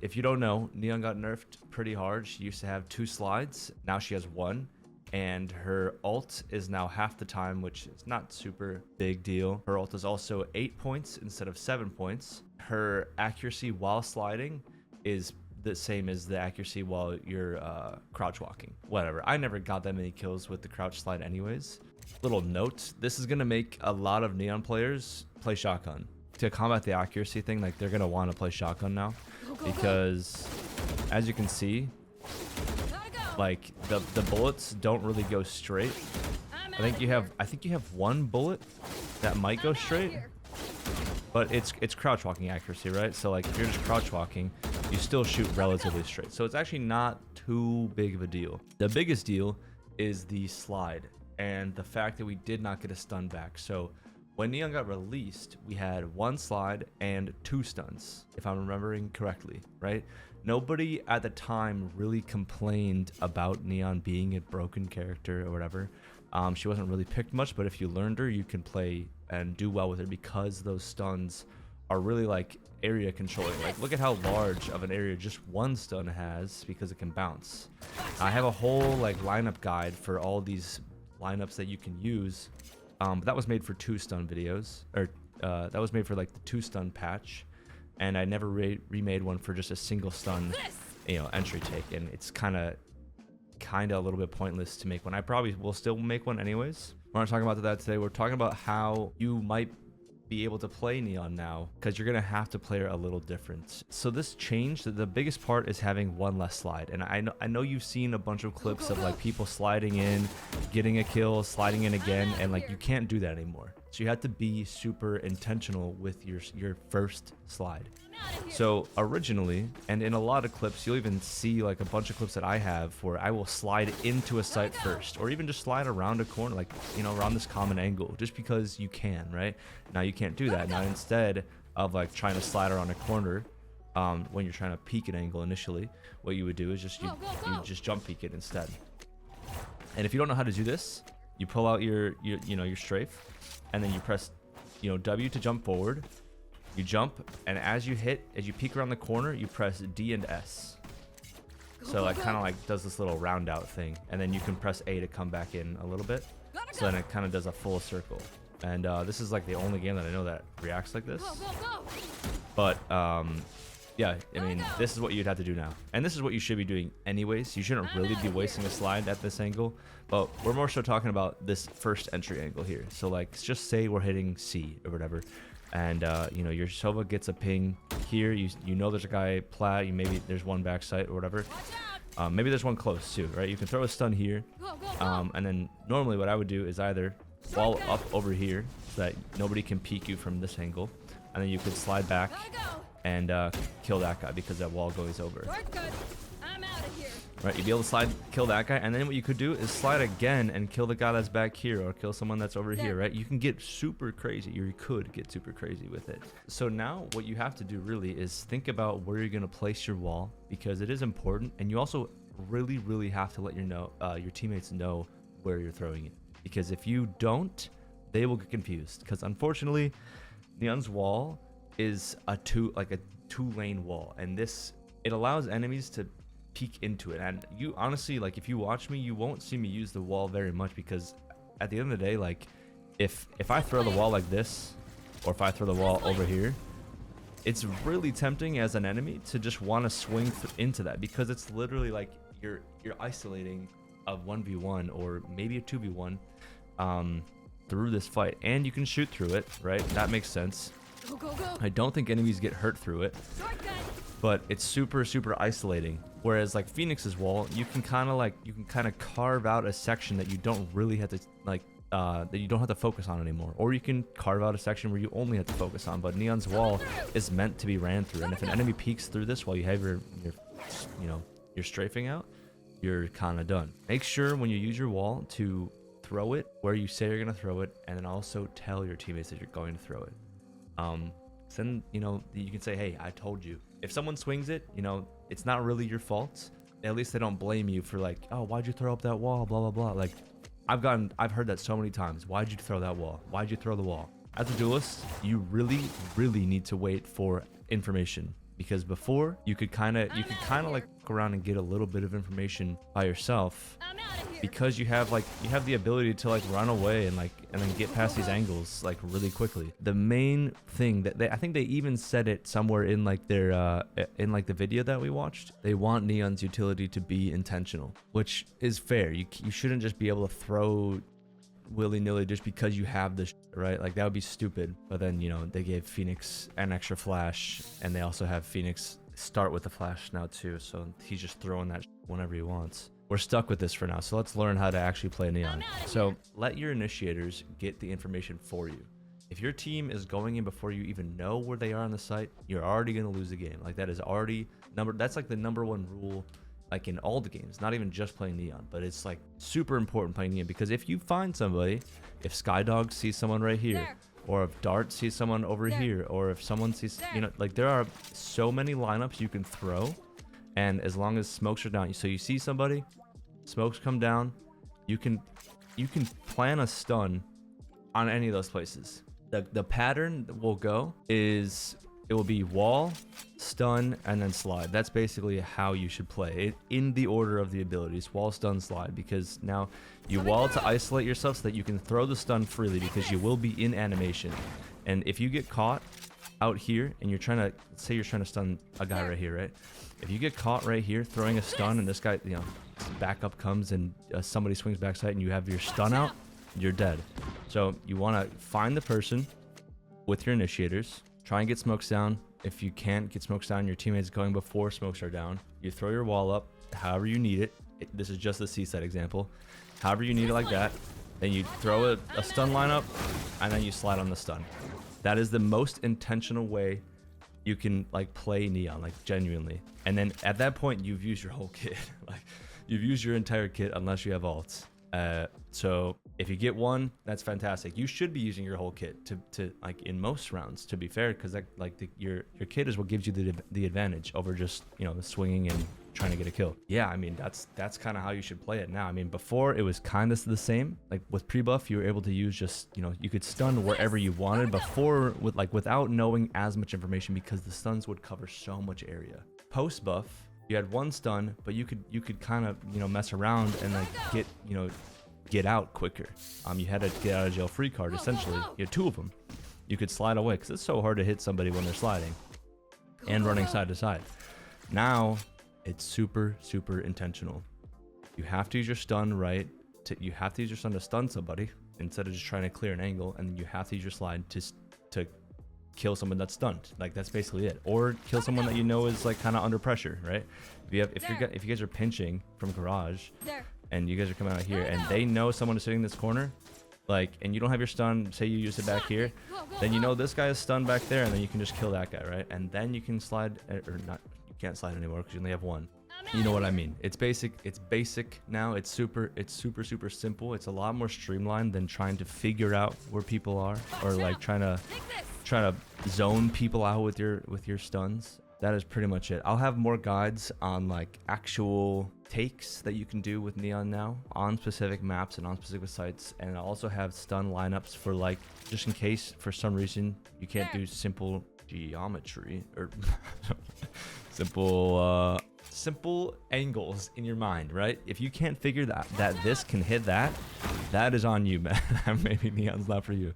if you don't know, Neon got nerfed pretty hard. She used to have 2 slides. Now she has 1. And her ult is now half the time, which is not super big deal. Her ult is also 8 points instead of 7 points. Her accuracy while sliding is the same as the accuracy while you're crouch walking. Whatever. I never got that many kills with the crouch slide anyways. Little note, this is gonna make a lot of Neon players play shotgun. To combat the accuracy thing, like they're gonna want to play shotgun now, because as you can see, like the bullets don't really go straight. I think you have 1 bullet that might go straight, but it's crouch walking accuracy, right? So like if you're just crouch walking, you still shoot relatively straight. So it's actually not too big of a deal. The biggest deal is the slide and the fact that we did not get a stun back. So when Neon got released, we had 1 slide and 2 stuns, if I'm remembering correctly, right? Nobody at the time really complained about Neon being a broken character or whatever. She wasn't really picked much, but if you learned her, you can play and do well with her because those stuns are really like area controlling. Like, look at how large of an area just 1 stun has because it can bounce. I have a whole like lineup guide for all these lineups that you can use. But that was made for 2 stun videos, or that was made for like the 2 stun patch, and I never remade one for just a single stun, entry take, and it's kind of a little bit pointless to make one. I probably will still make one anyways. We're not talking about that today. We're talking about how you might be able to play Neon now, because you're gonna have to play her a little different. So this change, the biggest part is having 1 less slide, and I know you've seen a bunch of clips of like people sliding in, getting a kill, sliding in again, and like you can't do that anymore. So you have to be super intentional with your first slide. So originally, and in a lot of clips, you'll even see like a bunch of clips that I have where I will slide into a site first, or even just slide around a corner, like, around this common angle, just because you can, right? Now you can't do that. Now instead of like trying to slide around a corner, when you're trying to peek an angle initially, what you would do is just you just jump peek it instead. And if you don't know how to do this, you pull out your strafe, and then you press W to jump forward. You jump, and as you peek around the corner, you press D and S. So it kind of like does this little round out thing, and then you can press A to come back in a little bit. So then it kind of does a full circle. And this is like the only game that I know that reacts like this. But yeah, I mean, this is what you'd have to do now, and this is what you should be doing anyways. You shouldn't really be wasting a slide at this angle, but we're more so talking about this first entry angle here. So like, just say we're hitting C or whatever, and your Sova gets a ping here. You know there's a guy plat. Maybe there's one backside or whatever. Maybe there's one close too, right? You can throw a stun here, and then normally what I would do is either wall up over here so that nobody can peek you from this angle, and then you could slide back and kill that guy because that wall goes over. Right, you'd be able to slide, kill that guy, and then what you could do is slide again and kill the guy that's back here, or kill someone that's over here, right? You can get super crazy, or you could get super crazy with it. So now what you have to do really is think about where you're gonna place your wall, because it is important, and you also really have to let your teammates know where you're throwing it, because if you don't, they will get confused. Because unfortunately, Neon's wall is a two-lane wall, and it allows enemies to peek into it. And you honestly, like, if you watch me, you won't see me use the wall very much, because at the end of the day, like, if I throw the wall like this, or if I throw the wall over here, it's really tempting as an enemy to just want to swing into that, because it's literally like you're isolating a 1v1 or maybe a 2v1 through this fight, and you can shoot through it, right? That makes sense. I don't think enemies get hurt through it, but it's super isolating. Whereas like Phoenix's wall, you can kind of carve out a section that you don't really have to that you don't have to focus on anymore, or you can carve out a section where you only have to focus on. But Neon's wall is meant to be ran through, and if an enemy peeks through this while you have your strafing out, you're kind of done. Make sure when you use your wall to throw it where you say you're gonna throw it, and then also tell your teammates that you're going to throw it. Then you can say, hey, I told you. If someone swings it, it's not really your fault. At least they don't blame you for like, oh, why'd you throw up that wall, blah blah blah. Like, I've heard that so many times. Why'd you throw that wall? Why'd you throw the wall? As a duelist, you really need to wait for information, because before you could kind of like look around and get a little bit of information by yourself, because you have the ability to like run away and then get past these angles like really quickly. The main thing that I think they even said it somewhere in like their in like the video that we watched, they want Neon's utility to be intentional, which is fair. You shouldn't just be able to throw willy-nilly just because you have this, right? Like that would be stupid. But then, you know, they gave Phoenix an extra flash, and they also have Phoenix start with the flash now too, so he's just throwing that whenever he wants. We're stuck with this for now, so let's learn how to actually play Neon. So let your initiators get the information for you. If your team is going in before you even know where they are on the site, you're already going to lose the game. Like that is already that's like the #1 rule, like in all the games, not even just playing Neon, but it's like super important playing Neon, because if you find somebody, if Skydog sees someone right here, or if Dart sees someone over here, or if someone sees, you know, like there are so many lineups you can throw, and as long as smokes are down, so you see somebody, smokes come down, you can plan a stun on any of those places. The pattern that will go is it will be wall, stun, and then slide. That's basically how you should play it in the order of the abilities: wall, stun, slide. Because now you wall to isolate yourself so that you can throw the stun freely, because you will be in animation. And if you get caught out here and you're trying to, say you're trying to stun a guy right here, right? If you get caught right here throwing a stun and this guy, you know, backup comes and somebody swings backside and you have your stun out, you're dead. So you want to find the person with your initiators, try and get smokes down. If you can't get smokes down, your teammates going before smokes are down, you throw your wall up however you need it. This is just the C-side example. However you need it, like that. Then you throw a stun lineup, and then you slide on the stun. That is the most intentional way you can like play Neon, like genuinely. And then at that point, you've used your whole kit. Like you've used your entire kit unless you have ults. So if you get one, that's fantastic. You should be using your whole kit to like in most rounds, to be fair, because your kit is what gives you the advantage over just, you know, swinging and trying to get a kill. Yeah, I mean that's kind of how you should play it now. I mean, before it was kind of the same. Like with pre-buff, you were able to use just, you know, you could stun wherever you wanted before without knowing as much information, because the stuns would cover so much area. Post buff, you had one stun, but you could kind of, you know, mess around and like get out quicker. You had a get out of jail free card essentially. You had two of them. You could slide away, because it's so hard to hit somebody when they're sliding and running side to side. Now it's super intentional. You have to use your stun you have to use your stun to stun somebody instead of just trying to clear an angle, and then you have to use your slide to kill someone that's stunned. Like that's basically it. Or kill someone that you know is like kind of under pressure, right? If you guys are pinching from garage and you guys are coming out here and they know someone is sitting in this corner, like, and you don't have your stun, say you use it back here, then you know this guy is stunned back there, and then you can just kill that guy, right? And then you can slide, or not, you can't slide anymore because you only have one. You know what I mean? It's basic now. It's super simple. It's a lot more streamlined than trying to figure out where people are, or like trying to zone people out with your stuns. That is pretty much it. I'll have more guides on like actual takes that you can do with Neon now on specific maps and on specific sites, and I'll also have stun lineups for like, just in case for some reason you can't do simple geometry or simple angles in your mind, right? If you can't figure that this can hit that is on you, man. Maybe Neon's not for you.